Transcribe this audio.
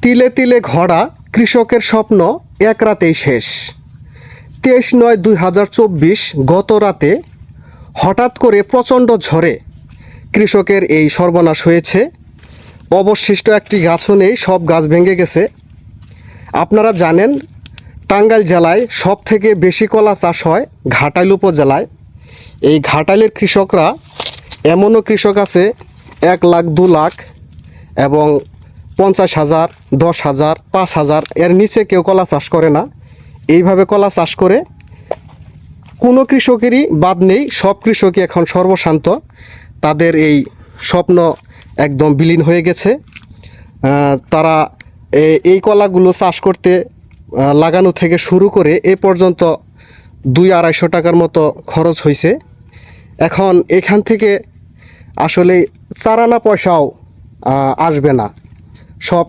তিলে তিলে ঘোড়া কৃষকের স্বপ্ন এক রাতেই শেষ। 23/9/2024 গত রাতে হঠাৎ করে প্রচণ্ড ঝড়ে কৃষকের এই সর্বনাশ হয়েছে। অবশিষ্ট একটি গাছও নেই, সব গাছ ভেঙে গেছে। আপনারা জানেন টাঙ্গাইল জেলায় সব থেকে বেশি কলা চাষ হয় ঘাটাইল উপজেলায়। এই ঘাটাইলের কৃষকরা, এমনও কৃষক আছে 1 লাখ 2 লাখ এবং 50,000, 10,000, 5,000 এর নিচে কেউ কলা চাষ করে না। এইভাবে কলা চাষ করে কোনো কৃষকেরই বাদ নেই, সব কৃষকই এখন সর্বশান্ত। তাদের এই স্বপ্ন একদম বিলীন হয়ে গেছে। তারা এই কলাগুলো চাষ করতে লাগানো থেকে শুরু করে এ পর্যন্ত 200-250 টাকার মতো খরচ হয়েছে। এখন এখান থেকে আসলে চারানা পয়সাও আসবে না, সব